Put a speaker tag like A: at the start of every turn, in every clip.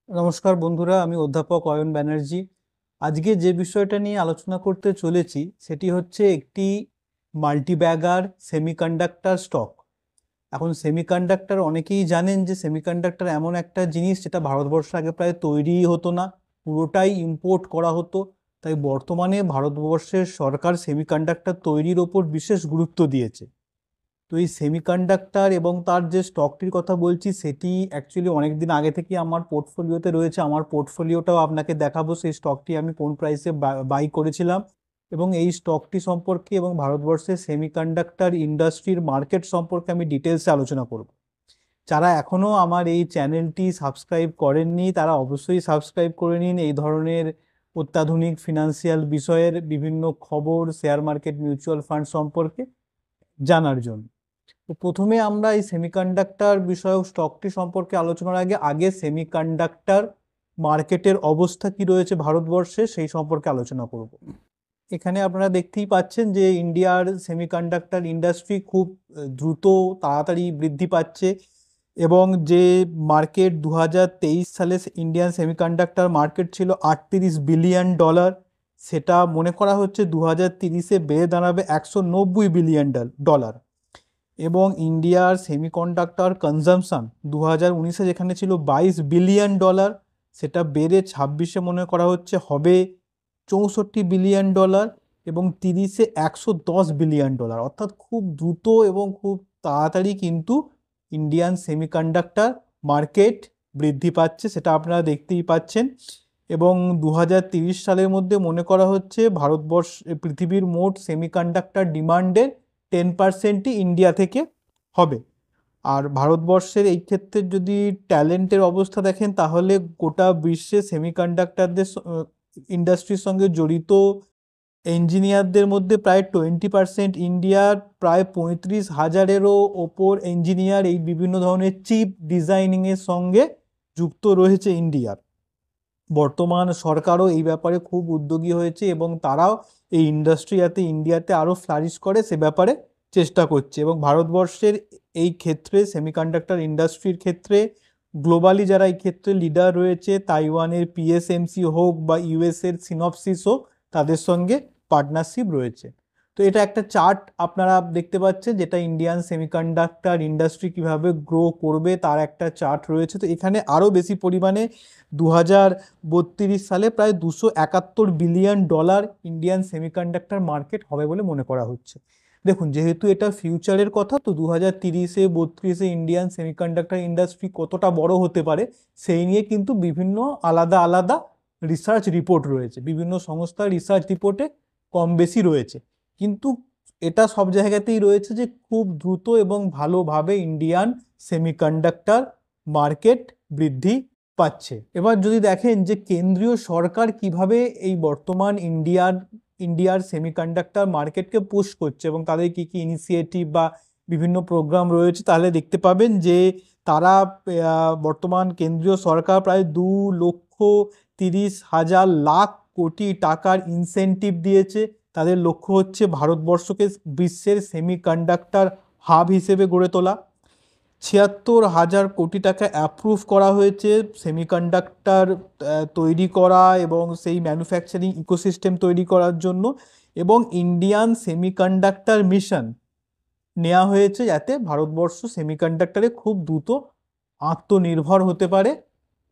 A: নমস্কার বন্ধুরা, আমি অধ্যাপক অয়ন ব্যানার্জি। আজকে যে বিষয়টা নিয়ে আলোচনা করতে চলেছি সেটি হচ্ছে একটি মাল্টিব্যাগার সেমিকন্ডাক্টর স্টক। এখন সেমিকন্ডাক্টর অনেকেই জানেন যে সেমিকন্ডাক্টর এমন একটা জিনিস যেটা ভারতবর্ষে আগে প্রায় তৈরিই হতো না, পুরোটাই ইম্পোর্ট করা হতো। তাই বর্তমানে ভারতবর্ষের সরকার সেমিকন্ডাক্টর তৈরির ওপর বিশেষ গুরুত্ব দিয়েছে। তো এই সেমিকন্ডাক্টর এবং তার যে স্টকটির কথা বলছি সেটি অ্যাকচুয়ালি অনেক দিন আগে থেকে আমার পোর্টফোলিওতে রয়েছে। আমার পোর্টফোলিওটাও আপনাকে দেখাবো, সেই স্টকটি আমি কোন প্রাইসে বাই করেছিলাম এবং এই স্টকটি সম্পর্কে এবং ভারতবর্ষের সেমিকন্ডাক্টর ইন্ডাস্ট্রির মার্কেট সম্পর্কে আমি ডিটেলসে আলোচনা করব। যারা এখনও আমার এই চ্যানেলটি সাবস্ক্রাইব করেননি তারা অবশ্যই সাবস্ক্রাইব করে নিন এই ধরনের অত্যাধুনিক ফিনান্সিয়াল বিষয়ের বিভিন্ন খবর, শেয়ার মার্কেট, মিউচুয়াল ফান্ড সম্পর্কে জানার জন্য। তো প্রথমে আমরা এই সেমিকন্ডাক্টর বিষয়ক স্টকটি সম্পর্কে আলোচনার আগে আগে সেমিকন্ডাক্টর মার্কেটের অবস্থা কি রয়েছে ভারতবর্ষে সেই সম্পর্কে আলোচনা করব। এখানে আপনারা দেখতেই পাচ্ছেন যে ইন্ডিয়ার সেমিকন্ডাক্টর ইন্ডাস্ট্রি খুব দ্রুত তাড়াতাড়ি বৃদ্ধি পাচ্ছে এবং যে মার্কেট 2023 সালে ইন্ডিয়ান সেমিকন্ডাক্টর মার্কেট ছিল $38 বিলিয়ন, সেটা মনে করা হচ্ছে 2030-এ বেড়ে দাঁড়াবে $190 বিলিয়ন। এবং ইন্ডিয়ার সেমিকন্ডাক্টর কনজামশন 2019-এ যেখানে ছিল $22 বিলিয়ন, সেটা বেড়ে 26-এ মনে করা হচ্ছে হবে $64 বিলিয়ন এবং 30-এ $110 বিলিয়ন। অর্থাৎ খুব দ্রুত এবং খুব তাড়াতাড়ি কিন্তু ইন্ডিয়ান সেমিকন্ডাক্টর মার্কেট বৃদ্ধি পাচ্ছে, সেটা আপনারা দেখতেই পাচ্ছেন। এবং 2030 সালের মধ্যে মনে করা হচ্ছে পৃথিবীর মোট সেমিকন্ডাক্টর ডিমান্ডের 10%ই ইন্ডিয়া থেকে হবে। আর ভারতবর্ষের এই ক্ষেত্রে যদি ট্যালেন্টের অবস্থা দেখেন তাহলে গোটা বিশ্বে সেমিকন্ডাক্টরদের ইন্ডাস্ট্রির সঙ্গে জড়িত ইঞ্জিনিয়ারদের মধ্যে প্রায় 20% ইন্ডিয়ার, প্রায় 35,000-এরও ওপর ইঞ্জিনিয়ার এই বিভিন্ন ধরনের চিপ ডিজাইনিংয়ের সঙ্গে যুক্ত রয়েছে ইন্ডিয়ার। বর্তমান সরকারও এই ব্যাপারে খুব উদ্যোগী হয়েছে এবং তারাও এই ইন্ডাস্ট্রি যাতে ইন্ডিয়াতে আরও ফ্লারিশ করে সে ব্যাপারে চেষ্টা করছে। এবং ভারতবর্ষের এই ক্ষেত্রে সেমিকন্ডাক্টর ইন্ডাস্ট্রির ক্ষেত্রে গ্লোবালি যারা এই ক্ষেত্রে লিডার রয়েছে, তাইওয়ানের পিএসএমসি হোক বা ইউএসের সিনপসিস হোক, তাদের সঙ্গে পার্টনারশিপ রয়েছে। তো এটা একটা চার্ট আপনারা দেখতে পাচ্ছেন যেটা ইন্ডিয়ান সেমিকন্ডাক্টর ইন্ডাস্ট্রি কিভাবে গ্রো করবে তার একটা চার্ট রয়েছে। তো এখানে আরও বেশি পরিমাণে 2032 সালে প্রায় $271 বিলিয়ন ইন্ডিয়ান সেমিকন্ডাক্টর মার্কেট হবে বলে মনে করা হচ্ছে। দেখুন, যেহেতু এটা ফিউচারের কথা, তো 2030-এ 32-এ ইন্ডিয়ান সেমিকন্ডাক্টর ইন্ডাস্ট্রি কতটা বড় হতে পারে সেই নিয়ে কিন্তু বিভিন্ন আলাদা আলাদা রিসার্চ রিপোর্ট রয়েছে, বিভিন্ন সংস্থার রিসার্চ রিপোর্টে কম বেশি রয়েছে। কিন্তু এটা সব জায়গাতেই রয়েছে যে খুব দ্রুত এবং ভালোভাবে ইন্ডিয়ান সেমিকন্ডাক্টর মার্কেট বৃদ্ধি পাচ্ছে। এবার যদি দেখেন যে কেন্দ্রীয় সরকার কিভাবে এই বর্তমান ইন্ডিয়ার সেমিকন্ডাক্টর মার্কেটকে পুশ করছে এবং তাদের কি কি ইনিশিয়েটিভ বা বিভিন্ন প্রোগ্রাম রয়েছে, তাহলে দেখতে পাবেন যে তারা বর্তমান কেন্দ্রীয় সরকার প্রায় 2,30,000 কোটি টাকার ইনসেনটিভ দিয়েছে। তাদের লক্ষ্য হচ্ছে ভারতবর্ষকে বিশ্বের সেমিকন্ডাক্টর হাব হিসেবে গড়ে তোলা। 76,000 কোটি টাকা অ্যাপ্রুভ করা হয়েছে সেমিকন্ডাক্টর তৈরি করা এবং সেই ম্যানুফ্যাকচারিং ইকোসিস্টেম তৈরি করার জন্য। এবং ইন্ডিয়ান সেমিকন্ডাক্টর মিশন নেওয়া হয়েছে যাতে ভারতবর্ষ সেমিকন্ডাক্টরে খুব দ্রুত আত্মনির্ভর হতে পারে,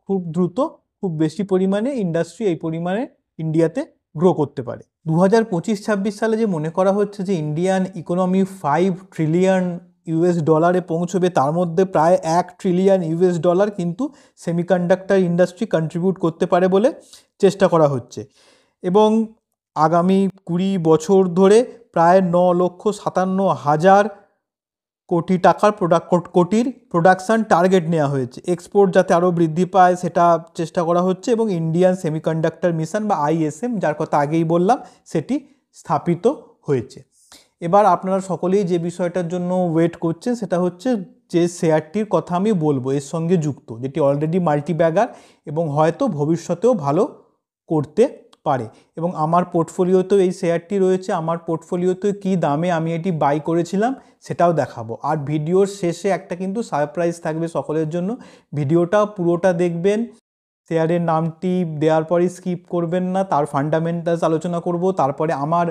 A: খুব দ্রুত খুব বেশি পরিমাণে ইন্ডাস্ট্রি এই পরিমাণে ইন্ডিয়াতে গ্রো করতে পারে। 2025-26 সালে যে মনে করা হচ্ছে যে ইন্ডিয়ান ইকোনমি $5 ট্রিলিয়ন পৌঁছবে, তার মধ্যে প্রায় $1 ট্রিলিয়ন কিন্তু সেমিকন্ডাক্টর ইন্ডাস্ট্রি কন্ট্রিবিউট করতে পারে বলে চেষ্টা করা হচ্ছে। এবং আগামী 20 বছর ধরে প্রায় 9,57,000 কোটি টাকার প্রোডাকশান টার্গেট নেওয়া হয়েছে। এক্সপোর্ট যাতে আরও বৃদ্ধি পায় সেটা চেষ্টা করা হচ্ছে এবং ইন্ডিয়ান সেমিকন্ডাক্টর মিশন বা আইএসএম, যার কথা আগেই বললাম, সেটি স্থাপিত হয়েছে। এবার আপনারা সকলেই যে বিষয়টার জন্য ওয়েট করছেন সেটা হচ্ছে যে শেয়ারটির কথা আমি বলবো এর সঙ্গে যুক্ত, যেটি অলরেডি মাল্টিব্যাগার এবং হয়তো ভবিষ্যতেও ভালো করতে পারে। এবং আমার পোর্টফোলিওতেও এই শেয়ারটি রয়েছে। আমার পোর্টফোলিওতে কী দামে আমি এটি বাই করেছিলাম সেটাও দেখাবো। আর ভিডিওর শেষে একটা কিন্তু সারপ্রাইজ থাকবে সকলের জন্য, ভিডিওটা পুরোটা দেখবেন। শেয়ারের নামটি দেওয়ার পরে স্কিপ করবেন না, তার ফান্ডামেন্টালস আলোচনা করব, তারপরে আমার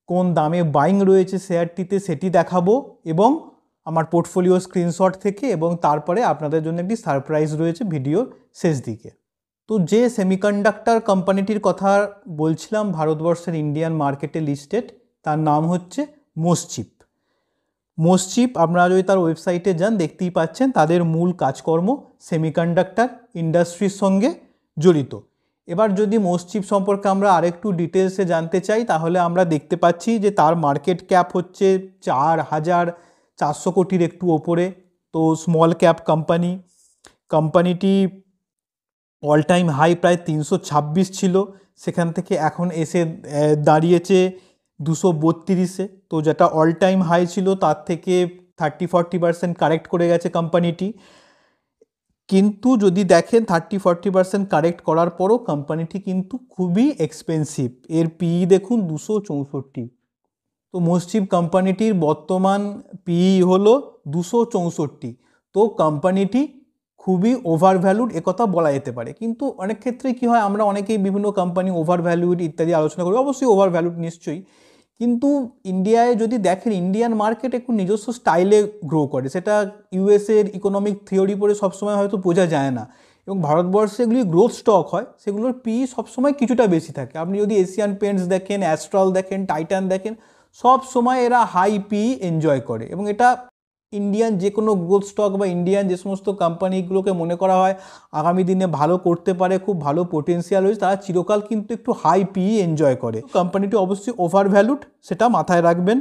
A: কোন দামে বাইং রয়েছে শেয়ারটিতে সেটি দেখাবো এবং আমার পোর্টফোলিও স্ক্রিনশট থেকে, এবং তারপরে আপনাদের জন্য একটি সারপ্রাইজ রয়েছে ভিডিওর শেষ দিকে। তো যে সেমিকন্ডাক্টর কোম্পানিটির কথা বলছিলাম ভারতবর্ষের ইন্ডিয়ান মার্কেটে লিস্টেড, তার নাম হচ্ছে মোসচিপ। মোসচিপ আপনারা যদি তার ওয়েবসাইটে যান দেখতেই পাচ্ছেন তাদের মূল কাজকর্ম সেমিকন্ডাক্টর ইন্ডাস্ট্রির সঙ্গে জড়িত। এবার যদি মোসচিপ সম্পর্কে আমরা আরেকটু ডিটেলসে জানতে চাই তাহলে আমরা দেখতে পাচ্ছি যে তার মার্কেট ক্যাপ হচ্ছে 4,400 কোটির একটু ওপরে। তো স্মল ক্যাপ কোম্পানিটি অল টাইম হাই প্রায় 326 ছিল, সেখান থেকে এখন এসে দাঁড়িয়েছে 232-এ। তো যেটা অল টাইম হাই ছিল তার থেকে 30-40% কারেক্ট করে গেছে কোম্পানিটি। কিন্তু যদি দেখেন 30-40% কারেক্ট করার পরও কোম্পানিটি কিন্তু খুবই এক্সপেন্সিভ। এর পিই দেখুন 264। তো মোসচিপ কোম্পানিটির বর্তমান পিই হলো 264। তো কোম্পানিটি খুবই ওভার ভ্যালুড একথা বলা যেতে পারে। কিন্তু অনেক ক্ষেত্রে কী হয়, আমরা অনেকেই বিভিন্ন কোম্পানি ওভার ভ্যালুড ইত্যাদি আলোচনা করি, অবশ্যই ওভার ভ্যালুড নিশ্চয়ই, কিন্তু ইন্ডিয়ায় যদি দেখেন ইন্ডিয়ান মার্কেট একটু নিজস্ব স্টাইলে গ্রো করে, সেটা ইউএসের ইকোনমিক থিওরি পড়ে সবসময় হয়তো বোঝা যায় না। এবং ভারতবর্ষে এগুলি গ্রোথ স্টক হয়, সেগুলোর পিই সবসময় কিছুটা বেশি থাকে। আপনি যদি এশিয়ান পেন্টস দেখেন, অ্যাস্ট্রাল দেখেন, টাইটান দেখেন, সব সময় এরা হাই পিই এনজয় করে। এবং এটা ইন্ডিয়ান যে কোনো গ্রোথ স্টক বা ইন্ডিয়ান যে সমস্ত কোম্পানিগুলোকে মনে করা হয় আগামী দিনে ভালো করতে পারে, খুব ভালো পোটেন্সিয়াল রয়েছে, তারা চিরকাল কিন্তু একটু হাই পিই এনজয় করে। কোম্পানিটি অবশ্যই ওভার ভ্যালুড, সেটা মাথায় রাখবেন।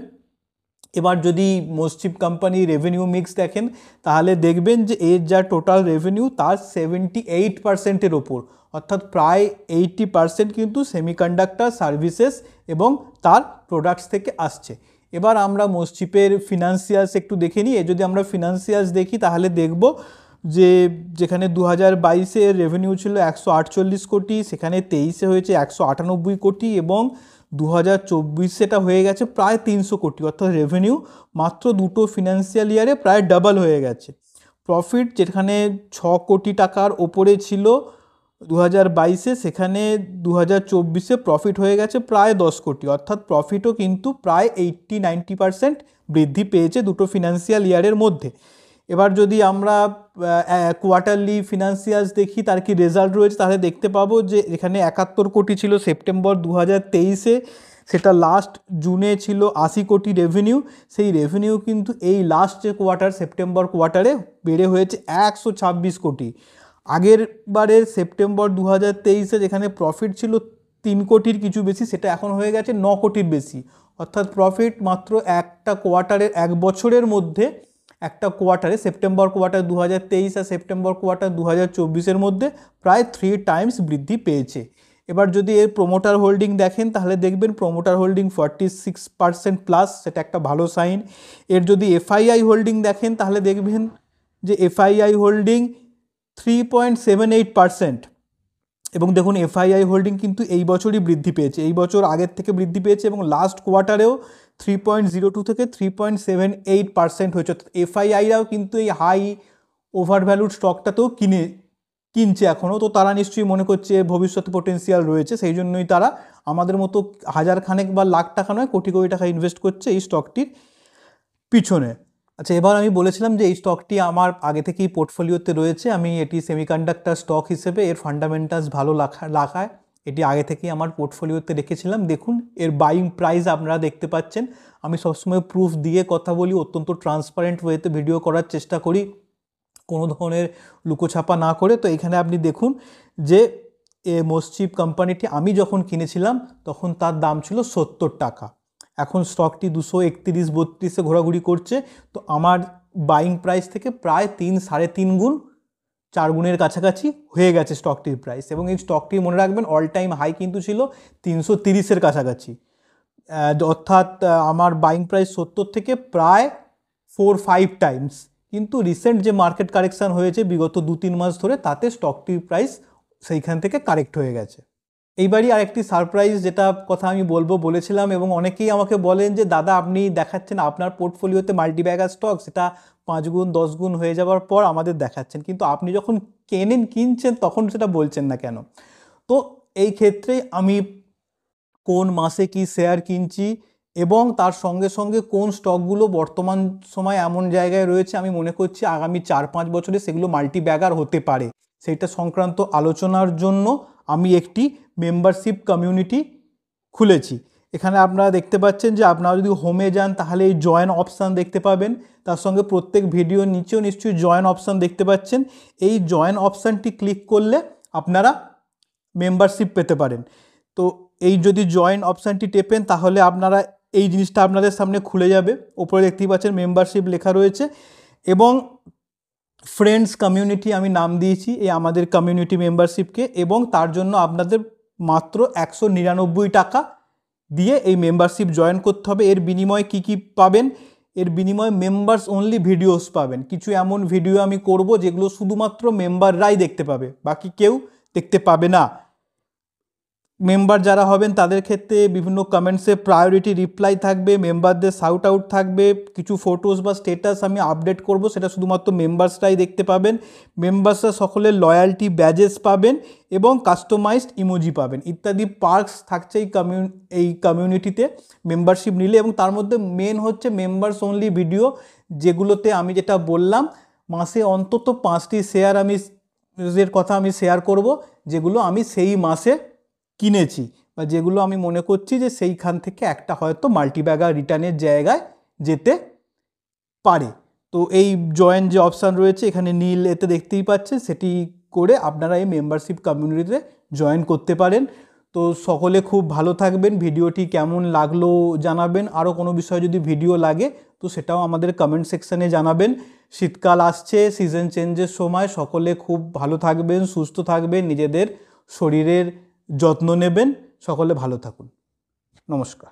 A: এবার যদি মোসচিপ কোম্পানি রেভিনিউ মিক্স দেখেন তাহলে দেখবেন যে এর যা টোটাল রেভিনিউ তার 78%-এর ওপর, অর্থাৎ প্রায় 80% কিন্তু সেমিকন্ডাক্টর সার্ভিসেস এবং তার প্রোডাক্টস থেকে আসছে। এবার আমরা মোসচিপের ফিনান্সিয়ালস একটু দেখে নিই। যদি আমরা ফিনান্সিয়ালস দেখি তাহলে দেখব যে যেখানে 2022-এ রেভিনিউ ছিল 148 কোটি, সেখানে 23-এ হয়েছে 198 কোটি এবং 2024-এটা হয়ে গেছে প্রায় 300 কোটি, অর্থাৎ রেভিনিউ মাত্র দুটো ফিনান্সিয়াল ইয়ারে প্রায় ডাবল হয়ে গেছে। প্রফিট যেখানে 6 কোটি টাকার ওপরে ছিল 2022-এ, সেখানে 2024-এ প্রফিট হয়ে গেছে প্রায় 10 কোটি, অর্থাৎ প্রফিটও কিন্তু প্রায় 80-90% বৃদ্ধি পেয়েছে দুটো ফিনান্সিয়াল ইয়ারের মধ্যে। এবার যদি আমরা কোয়ার্টারলি ফিনান্সিয়ালস দেখি তার কি রেজাল্ট রয়েছে তাহলে দেখতে পাবো যে এখানে 71 কোটি ছিল সেপ্টেম্বর 2023-এ, সেটা লাস্ট জুনে ছিল 80 কোটি রেভিনিউ। সেই রেভিনিউ কিন্তু এই লাস্ট যে কোয়ার্টার সেপ্টেম্বর কোয়ার্টারে বেড়ে হয়েছে 126 কোটি। আগের বারের সেপ্টেম্বর 2023-এ যেখানে প্রফিট ছিল 3 কোটির কিছু বেশি, সেটা এখন হয়ে গেছে 9 কোটির বেশি, অর্থাৎ প্রফিট মাত্র একটা কোয়ার্টারের, এক বছরের মধ্যে একটা কোয়ার্টারে, সেপ্টেম্বর কোয়ার্টার 2023 আর সেপ্টেম্বর কোয়ার্টার 2024-এর মধ্যে প্রায় 3 টাইমস বৃদ্ধি পেয়েছে। এবার যদি এর প্রোমোটার হোল্ডিং দেখেন তাহলে দেখবেন প্রোমোটার হোল্ডিং 46% প্লাস, সেটা একটা ভালো সাইন। এর যদি এফআইআই হোল্ডিং দেখেন তাহলে দেখবেন যে এফআইআই হোল্ডিং 3.78%। এবং দেখুন এফআইআই হোল্ডিং কিন্তু এই বছরই বৃদ্ধি পেয়েছে, এই বছর আগের থেকে বৃদ্ধি পেয়েছে এবং লাস্ট কোয়ার্টারেও 3.02 থেকে 3.78% হয়েছে। এফআইআইরাও কিন্তু এই হাই ওভার ভ্যালুড স্টকটাতেও কিনছে এখনও। তো তারা নিশ্চয়ই মনে করছে ভবিষ্যতে পোটেন্সিয়াল রয়েছে, সেই জন্যই তারা আমাদের মতো হাজার খানেক বা লাখ টাকা নয় কোটি কোটি টাকা ইনভেস্ট করছে এই স্টকটির পিছনে। আচ্ছা, এবার আমি বলেছিলাম যে এই স্টকটি আমার আগে থেকেই পোর্টফোলিওতে রয়েছে, আমি এটি সেমিকন্ডাক্টর স্টক হিসেবে এর ফান্ডামেন্টালস ভালো রাখায় এটি আগে থেকেই আমার পোর্টফোলিওতে রেখেছিলাম। দেখুন এর বাইং প্রাইস আপনারা দেখতে পাচ্ছেন। আমি সবসময় প্রুফ দিয়ে কথা বলি, অত্যন্ত ট্রান্সপারেন্ট ওয়েতে ভিডিও করার চেষ্টা করি, কোনো ধরনের লুকোছাপা না করে। তো এখানে আপনি দেখুন যে মোসচিপ কোম্পানিটি আমি যখন কিনেছিলাম তখন তার দাম ছিল 70 টাকা, এখন স্টকটি 231-32 ঘোরাঘুরি করছে। তো আমার বাইং প্রাইস থেকে প্রায় 3-3.5 গুণ, 4 গুণের কাছাকাছি হয়ে গেছে স্টকটির প্রাইস। এবং এই স্টকটি মনে রাখবেন অল টাইম হাই কিন্তু ছিল 330-এর কাছাকাছি, অর্থাৎ আমার বাইং প্রাইস 70 থেকে প্রায় 4-5 টাইমস। কিন্তু রিসেন্ট যে মার্কেট কারেকশান হয়েছে বিগত 2-3 মাস ধরে, তাতে স্টকটির প্রাইস সেইখান থেকে কারেক্ট হয়ে গেছে। এইবারই আরেকটি সারপ্রাইজ, যেটা কথা আমি বলেছিলাম, এবং অনেকেই আমাকে বলেন যে দাদা আপনি দেখাচ্ছেন আপনার পোর্টফোলিওতে মাল্টিব্যাগার স্টক, সেটা 5 গুণ 10 গুণ হয়ে যাওয়ার পর আমাদের দেখাচ্ছেন, কিন্তু আপনি যখন কিনছেন তখন সেটা বলছেন না কেন? তো এই ক্ষেত্রে আমি কোন মাসে কি শেয়ার কিনছি এবং তার সঙ্গে সঙ্গে কোন স্টকগুলো বর্তমান সময় এমন জায়গায় রয়েছে আমি মনে করছি আগামী 4-5 বছরে সেগুলো মাল্টিব্যাগার হতে পারে, সেইটা সংক্রান্ত আলোচনার জন্য আমি একটি মেম্বারশিপ কমিউনিটি খুলেছি। এখানে আপনারা দেখতে পাচ্ছেন যে আপনারা যদি হোমে যান তাহলে এই জয়েন অপশান দেখতে পাবেন, তার সঙ্গে প্রত্যেক ভিডিওর নিচেও নিশ্চয়ই জয়েন অপশান দেখতে পাচ্ছেন। এই জয়েন অপশানটি ক্লিক করলে আপনারা মেম্বারশিপ পেতে পারেন। তো এই যদি জয়েন অপশানটি টেপেন তাহলে আপনারা এই জিনিসটা আপনাদের সামনে খুলে যাবে। ওপরে দেখতেই পাচ্ছেন মেম্বারশিপ লেখা রয়েছে এবং ফ্রেন্ডস কমিউনিটি আমি নাম দিয়েছি এই আমাদের কমিউনিটি মেম্বারশিপকে, এবং তার জন্য আপনাদের মাত্র 199 টাকা দিয়ে এই মেম্বারশিপ জয়েন করতে হবে। এর বিনিময়ে কি কি পাবেন? এর বিনিময়ে মেম্বার্স অনলি ভিডিওস পাবেন। কিছু এমন ভিডিও আমি করব যেগুলো শুধুমাত্র মেম্বাররাই দেখতে পাবে, বাকি কেউ দেখতে পাবে না। মেম্বার যারা হবেন তাদের ক্ষেত্রে বিভিন্ন কমেন্টসে প্রায়োরিটি রিপ্লাই থাকবে, মেম্বারদের শাউট আউট থাকবে, কিছু ফটোস বা স্টেটাস আমি আপডেট করব, সেটা শুধুমাত্র মেম্বার্সরাই দেখতে পাবেন। মেম্বার্সরা সকলের লয়্যালটি ব্যাজেস পাবেন এবং কাস্টমাইজড ইমোজি পাবেন, ইত্যাদি পার্কস থাকছে এই কমিউনিটিতে মেম্বারশিপ নিলে। এবং তার মধ্যে মেন হচ্ছে মেম্বার্স অনলি ভিডিও, যেগুলোতে আমি যেটা বললাম মাসে অন্তত 5টি শেয়ার এর কথা আমি শেয়ার করব, যেগুলো আমি সেই মাসে কিনেছি বা যেগুলো আমি মনে করছি যে সেইখান থেকে একটা হয়তো মাল্টিব্যাগার রিটার্নের জায়গায় যেতে পারে। তো এই জয়েন যে অপশান রয়েছে এখানে নীল এতে দেখতেই পাচ্ছেন, সেটি করে আপনারা এই মেম্বারশিপ কমিউনিটিতে জয়েন করতে পারেন। তো সকলে খুব ভালো থাকবেন, ভিডিওটি কেমন লাগলো জানাবেন, আরও কোনো বিষয়ে যদি ভিডিও লাগে তো সেটাও আমাদের কমেন্ট সেকশানে জানাবেন। শীতকাল আসছে, সিজন চেঞ্জের সময়, সকলে খুব ভালো থাকবেন, সুস্থ থাকবেন, নিজেদের শরীরের যত্ন নেবেন, সকলে ভালো থাকুন। নমস্কার।